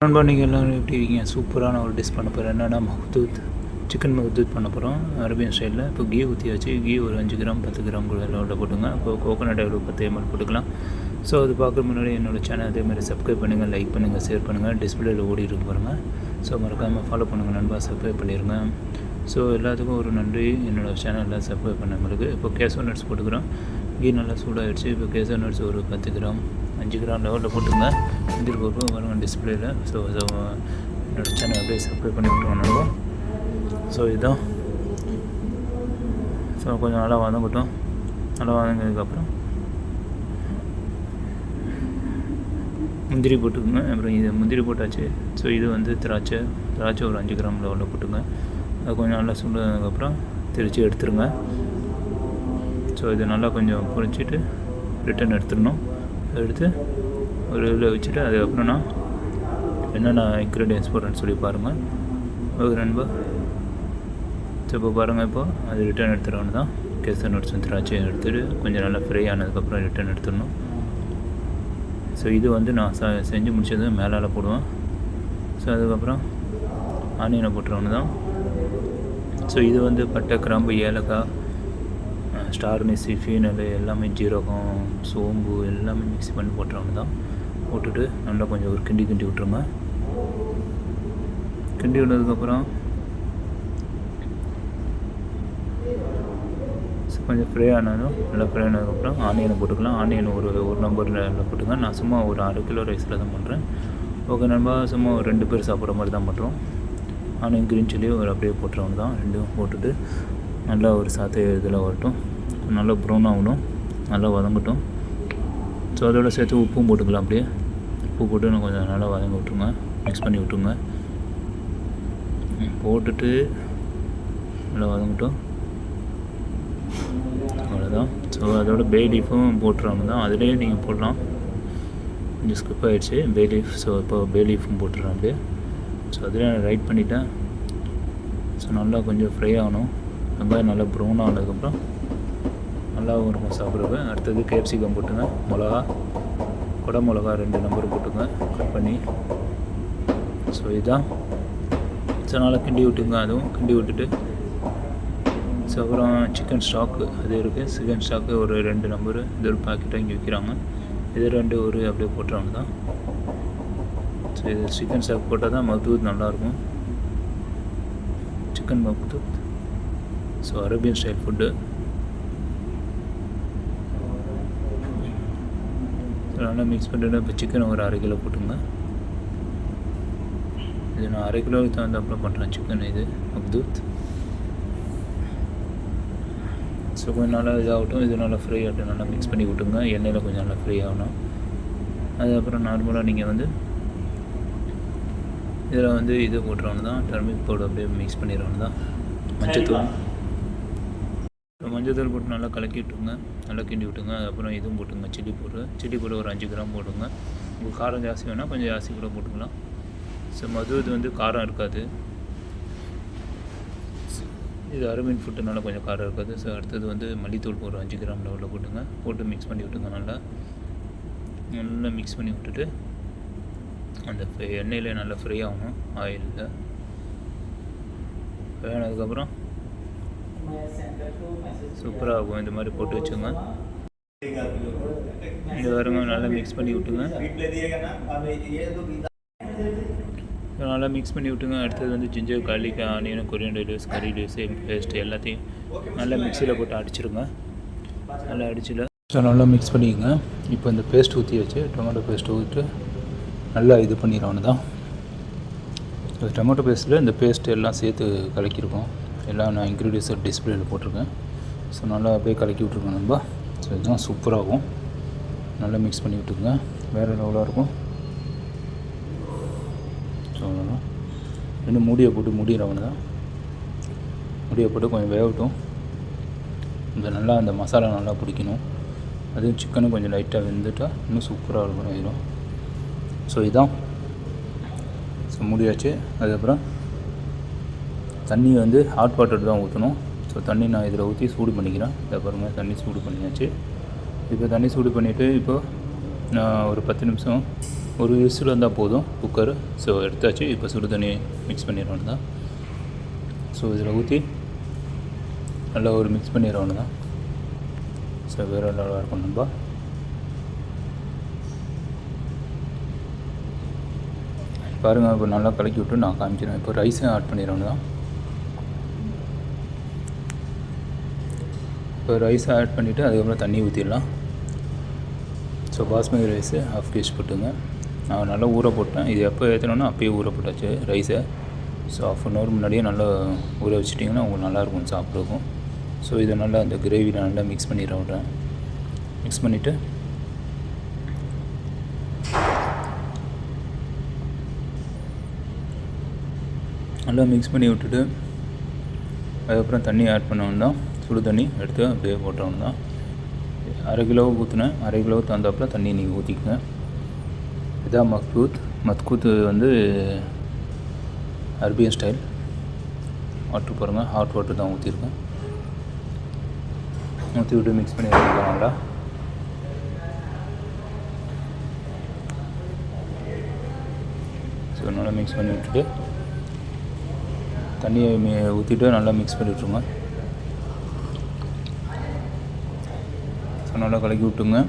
நண்பா, நீங்கள் எல்லோரும் எப்படி இருக்கீங்க? சூப்பரான ஒரு டிஷ் பண்ண போகிறேன். என்னென்னா மஹ்தூத் சிக்கன் மஹ்தூத் பண்ண போகிறோம் அரேபியன் ஸ்டைலில். இப்போ கீ ஊற்றியாச்சு. கீ ஒரு 5 கிராம் 10 கிராம் கூட லெவலில் போட்டுங்க. இப்போ கோகோனட் ஆயில் 10 ml போட்டுக்கலாம். ஸோ அது பார்க்குற முன்னாடி என்னோடய சேனல் அதேமாதிரி சப்ஸ்கிரைப் பண்ணுங்கள், லைக் பண்ணுங்கள், ஷேர் பண்ணுங்கள். டிஸ்பிளேயில் ஓடி இருக்கு பாருங்கள். ஸோ மறக்காமல் ஃபாலோ பண்ணுங்கள் நண்பா, சப்ஸ்கிரைப் பண்ணிடுங்க. ஸோ எல்லாத்துக்கும் ஒரு நன்றி என்னோடய சேனலில் சப்ஸ்கிரைப் பண்ணவங்களுக்கு. இப்போ கேசோ நட்ஸ் போட்டுக்கிறோம். கீ நல்லா சூடாகிடுச்சு. இப்போ கேசோ நட்ஸ் ஒரு 10 கிராம் 5 கிராம் லெவலில் போட்டுங்க. முந்திரி பருப்பு வருங்க டிஸ்பிளேயில். ஸோ என்னோடய சேனல் அப்படியே சப்ஸ்கிரைப் பண்ணி விட்டுருவோம். ஸோ இதுதான். ஸோ கொஞ்சம் நல்லா வதங்கட்டும். நல்லா வதங்கினதுக்கப்புறம் முந்திரி போட்டுக்கோங்க. அப்புறம் இது முந்திரி போட்டாச்சு. ஸோ இது வந்து திராட்சை ஒரு 5 கிராம் லெவலில் போட்டுங்க. அது கொஞ்சம் நல்லா சுண்டதுக்கப்புறம் திரித்து எடுத்துருங்க. ஸோ இது நல்லா கொஞ்சம் பொரிச்சிட்டு ரிட்டன் எடுத்துடணும். எடுத்து ஒரு இதில் வச்சுட்டு அதுக்கப்புறம் நான் என்னென்ன இன்க்ரீடியன்ஸ் போடுறேன்னு சொல்லி பாருங்கள். ஓகே நண்பா. ஸோ இப்போ பாருங்கள், இப்போது அது ரிட்டன் எடுத்துகிட்டு தான் கேசர் நட்ஸ் திராட்சையை எடுத்துகிட்டு கொஞ்சம் நல்லா ஃப்ரை ஆனதுக்கப்புறம் ரிட்டன் எடுத்துடணும். ஸோ இது வந்து நான் செஞ்சு முடிச்சது மேலால் போடுவேன். ஸோ அதுக்கப்புறம் ஆனியனை போட்டுருவனு தான். ஸோ இது வந்து பட்டை, கிராம்பு, ஏலக்காய், ஸ்டார் மிக்ஸி, ஃபீனல் எல்லாமே, ஜீரகம், சோம்பு எல்லாமே மிக்ஸி பண்ணி போட்டுறவங்க தான். போட்டுட்டு நல்லா கொஞ்சம் ஒரு கிண்டி விட்டுருங்க. கிண்டி விட்டதுக்கப்புறம் கொஞ்சம் ஃப்ரை ஆனாலும் நல்லா ஃப்ரை ஆனதுக்கப்புறம் ஆனியனை போட்டுக்கலாம். ஆனியன் ஒரு நம்பரில் போட்டுங்க. நான் சும்மா ஒரு 1/2 கிலோ ரைஸில் தான் பண்ணுறேன். ஓகே நண்பா. சும்மா ஒரு 2 பேர் சாப்பிட்ற மாதிரி தான் பண்ணுறோம். ஆனியன், க்ரீன் சில்லி ஒரு அப்படியே போட்டுறவங்க தான். ரெண்டும் போட்டுட்டு நல்லா ஒரு சாத்தை இதில் வரட்டும். நல்லா ப்ரௌன் ஆகணும், நல்லா வதங்கட்டும். ஸோ அதோடு சேர்த்து உப்பும் போட்டுக்கலாம். அப்படியே உப்பு போட்டு நான் கொஞ்சம் நல்லா வதங்க விட்ருங்க, மிக்ஸ் பண்ணி விட்ருங்க. போட்டுட்டு நல்லா வதங்கட்டும். அவ்வளோதான். ஸோ அதோட பே லீஃபும் போட்டுறாங்க தான். அதிலே நீங்கள் போடலாம். கொஞ்சம் ஸ்கிப் ஆகிடுச்சு பே லீஃப். ஸோ இப்போ பே லீஃபும் போட்டுடுறேன் அப்படியே. ஸோ அதிலே நான் ரைட் பண்ணிட்டேன். ஸோ நல்லா கொஞ்சம் ஃப்ரை ஆகணும். வெங்காயம் நல்லா ப்ரௌன் ஆனதுக்கப்புறம் நல்லாவும் இருக்கும் சாப்பிட்றது. அடுத்தது கேப்சிகம் போட்டுங்க. மிளகா, குடை மிளகா 2 நம்பர் போட்டுங்க கட் பண்ணி. ஸோ இதுதான். ஸோ நல்லா கிண்டி விட்டுங்க. அதுவும் கிண்டி விட்டுட்டு ஸோ அப்புறம் சிக்கன் ஸ்டாக்கு அது இருக்குது. சிக்கன் ஸ்டாக்கு ஒரு 2 நம்பரு. இது ஒரு பாக்கெட்டாக இங்கே விற்கிறாங்க. இது 2 ஒரு அப்படியே போட்டுறாங்க தான். ஸோ இது சிக்கன் ஸ்டாக் போட்டால் தான் மஹ்தூத் நல்லாயிருக்கும். சிக்கன் மஹ்தூத். So Arabian style food. நல்லா மிக்ஸ் பண்ணிட்டு இப்போ சிக்கன் ஒரு 1/2 கிலோ போட்டுங்க. இது நான் 1/2 கிலோவுக்கு தகுந்தாப்புல பண்ணுறேன் சிக்கன். இது மஹ்தூத். ஸோ கொஞ்சம் நல்லா இதாகட்டும். இது நல்லா ஃப்ரை ஆகட்டும். நல்லா மிக்ஸ் பண்ணி விட்டுங்க. எண்ணெயில் கொஞ்சம் நல்லா ஃப்ரை ஆகணும். அதுக்கப்புறம் நார்மலாக நீங்கள் வந்து இதில் வந்து இது போட்டுறவங்க தான். டர்மிக் பவுடர் அப்படியே மிக்ஸ் பண்ணிடுறவங்க தான். மஞ்சத்தூள் போட்டு நல்லா கலக்கி விட்டுருங்க. நல்லா கிண்டி விட்டுங்க. அதுக்கப்புறம் இதுவும் போட்டுங்க, சில்லி பவுடர் ஒரு 5 கிராம் போட்டுங்க. உங்களுக்கு காரம் ஜாஸ்தி வேணால் கொஞ்சம் ஜாஸ்தி கூட போட்டுக்கலாம். ஸோ மஹ்தூத் வந்து காரம் இருக்காது. இது அரேபியன் ஃபுட்டுனால கொஞ்சம் காரம் இருக்காது. ஸோ அடுத்தது வந்து மல்லித்தூள் ஒரு 5 கிராம் லெவலில் போட்டுங்க. போட்டு மிக்ஸ் பண்ணி விட்டுங்க. நல்லா மிக்ஸ் பண்ணி விட்டுட்டு அந்த எண்ணெயில் நல்லா ஃப்ரை ஆகணும். ஆயிலில் ஃப்ரை ஆனதுக்கப்புறம் சூப்பராக இருக்கும். இந்த மாதிரி போட்டு வச்சுங்க. இது வருங்க. நல்லா மிக்ஸ் பண்ணி விட்டுங்க. நல்லா மிக்ஸ் பண்ணி விட்டுங்க. அடுத்தது வந்து ginger, garlic, onion, coriander leaves, curry leaves, paste எல்லாத்தையும் நல்லா மிக்சியில் போட்டு அடிச்சிருங்க. நல்லா அடிச்சில ஸோ நல்லா மிக்ஸ் பண்ணிக்கங்க. இப்போ இந்த பேஸ்ட் ஊற்றி வச்சு டொமேட்டோ பேஸ்ட் ஊற்றிட்டு நல்லா இது பண்ணிடுவானு தான். டொமேட்டோ பேஸ்ட்டில் இந்த பேஸ்ட்டு எல்லாம் சேர்த்து கலக்கியிருக்கோம். எல்லாம் நான் இன்க்ரீடியன்ஸை டிஸ்பிளேயில் போட்டிருக்கேன். ஸோ நல்லா அப்படியே கலக்கி விட்ருக்கோம் நண்பா. ஸோ இதுதான் சூப்பராகும். நல்லா மிக்ஸ் பண்ணி விட்டுருங்க. வேறு லெவலாக இருக்கும். ஸோ அவ்வளோதான். இன்னும் மூடியை போட்டு மூடிடுறவங்க தான். மூடியை போட்டு கொஞ்சம் வேகட்டும். இந்த நல்லா அந்த மசாலா நல்லா பிடிக்கணும். அதுவும் சிக்கனும் கொஞ்சம் லைட்டாக வெந்துட்டால் இன்னும் சூப்பராக இருக்கும் இதில். ஸோ இதுதான். ஸோ மூடியாச்சு. அதுக்கப்புறம் தண்ணி வந்து ஹாட் வாட்டர் தான் ஊற்றணும். ஸோ தண்ணி நான் இதில் ஊற்றி சூடு பண்ணிக்கிறேன். இதை பாருங்கள், தண்ணி சூடு பண்ணியாச்சு. இப்போ தண்ணி சூடு பண்ணிவிட்டு இப்போ நான் ஒரு 10 நிமிஷம் ஒரு விசில் வந்தால் போதும் குக்கர். ஸோ எடுத்தாச்சு. இப்போ சுடு தண்ணி மிக்ஸ் பண்ணிடுவோம் தான். ஸோ இதில் ஊற்றி நல்லா ஒரு மிக்ஸ் பண்ணிடுவோம் தான். ஸோ வேறு நல்லா இருக்கும் நண்பா. பாருங்கள், இப்போ நல்லா கலக்கி விட்டு நான் காமிக்கிறேன். இப்போ ரைஸையும் ஆட் பண்ணிடுவோம் தான். இப்போ ரைஸை ஆட் பண்ணிவிட்டு அதுக்கப்புறம் தண்ணி ஊற்றிடலாம். ஸோ பாஸ்மதி ரைஸு 1/2 kg போட்டுங்க. நான் நல்லா ஊற போட்டேன். இது எப்போ ஏற்றணுன்னா அப்போயே ஊற போட்டாச்சு ரைஸை. ஸோ 1/2 hour முன்னாடியே நல்லா ஊற வச்சிட்டிங்கன்னா உங்களுக்கு நல்லாயிருக்கும் சாப்பிட்ருக்கும். ஸோ இதை நல்லா அந்த கிரேவியில் நல்லா மிக்ஸ் பண்ணிடுறேன். மிக்ஸ் பண்ணிவிட்டு நல்லா மிக்ஸ் பண்ணி விட்டுட்டு அதுக்கப்புறம் தண்ணி ஆட் பண்ணணும் தான். சுடு தண்ணி எடுத்து அப்படியே போட்டோம் தான். 1/2 கிலோவுக்கு ஊற்றினேன். 1/2 கிலோவுக்கு தகுந்தாப்பில் தண்ணி நீங்கள் ஊற்றிக்கங்க. இதான் மத்கூத்து வந்து அரபியன் ஸ்டைல் வாட்ரு பாருங்கள். ஹாட் வாட்டர் தான் ஊற்றிருக்கேன். ஊற்றி விட்டு மிக்ஸ் பண்ணி வச்சுக்கலாம் நல்லா. ஸோ நல்லா மிக்ஸ் பண்ணி விட்டுட்டு தண்ணியை ஊற்றிட்டு நல்லா மிக்ஸ் பண்ணி விட்ருங்க. ஸோ நல்லா கலக்கி விட்டுங்க.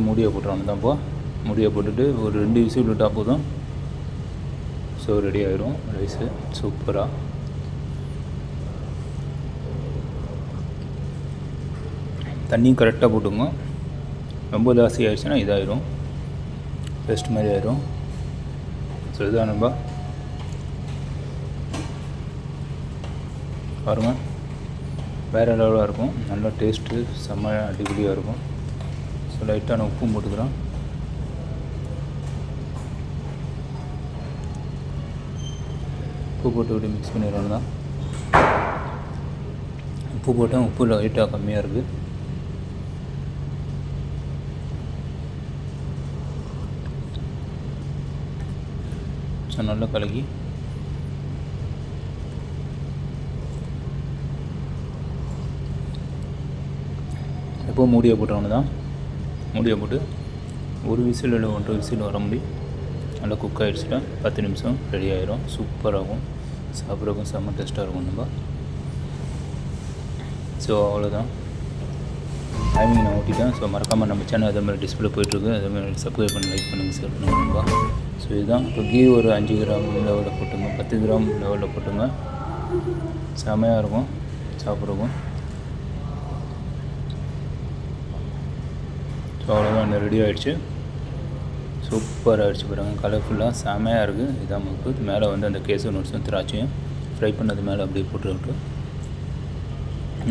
மூடியை போட்டுறோன்னு தான். இப்போ மூடியை போட்டுட்டு ஒரு 2 விசில் விட்டால் போதும். ஸோ ரெடி ஆயிரும் ரைஸு சூப்பராக. தண்ணியும் கரெக்டாக போட்டுங்க. ரொம்ப ஜாஸ்தி ஆகிடுச்சுன்னா இதாகிடும், பேஸ்ட் மாதிரி ஆயிரும். ஸோ இதுதான் நம்ம பாருங்கள், வேறு லெவலாக இருக்கும். நல்லா டேஸ்ட்டு செம்ம அடிப்படியாக இருக்கும். ஸோ லைட்டான உப்பும் போட்டுக்கிறோம். உப்பு போட்டு விட்டு மிக்ஸ் பண்ணிடுறோம் தான். உப்பு போட்டேன், உப்பு லைட்டாக கம்மியாக இருக்குது. ஸோ நல்லா கலக்கி எப்போ மூடியை போட்டவொன்னு தான். மூடியை போட்டு ஒரு விசில் இல்லை 1.5 விசில் வர முடியும். நல்லா குக் ஆகிடுச்சுன்னா 10 நிமிஷம் ரெடி ஆகிரும். சூப்பராகும், சாப்பிட்றதுக்கும் செம்ம டேஸ்ட்டாக இருக்கும் நம்ம. ஸோ அவ்வளோதான், டைமிங் நான் ஓட்டிட்டேன். ஸோ மறக்காமல் நம்ம சேனல் அதே மாதிரி டிஸ்பிளே போய்ட்டுருக்கு. அதேமாதிரி சப்ஸ்கிரைப் பண்ணி லைக் பண்ணுங்கள், ஷேர் பண்ணுங்கப்பா. ஸோ இதுதான். இப்போ கீ ஒரு 5 கிராம் லெவலில் போட்டுங்க, 10 கிராம் லெவலில் போட்டுங்க. செம்மையாக இருக்கும் சாப்பிட்றதுக்கும். ஸோ அவ்வளோதான், இந்த ரெடி ஆகிடுச்சு. சூப்பராக ஆகிடுச்சு பாருங்கள், கலர்ஃபுல்லாக செம்மையாக இருக்குது. இதான் மக்ரூத். மேலே வந்து அந்த கேசர் நட்ஸும் திராட்சையும் ஃப்ரை பண்ணது மேலே அப்படியே போட்டுவிட்டு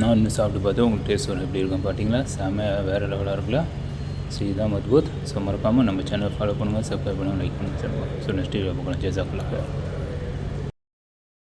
நான் இன்னும் சாப்பிட்டு பார்த்து உங்களுக்கு டேஸ்ட் வரும் எப்படி இருக்கும் பார்த்தீங்களா. செம்மையாக வேறு லெவலாக இருக்குல்ல. ஸோ இதுதான் மக்ரூத். ஸோ மறக்காமல் நம்ம சேனலை ஃபாலோ பண்ணுங்கள், சப்ஸ்கிரைப் பண்ணுங்கள், லைக் பண்ணுங்கள். ஸோ நெக்ஸ்ட் வீடியோ பார்க்கலாம். ஜெசாக்கல்லாஹ்.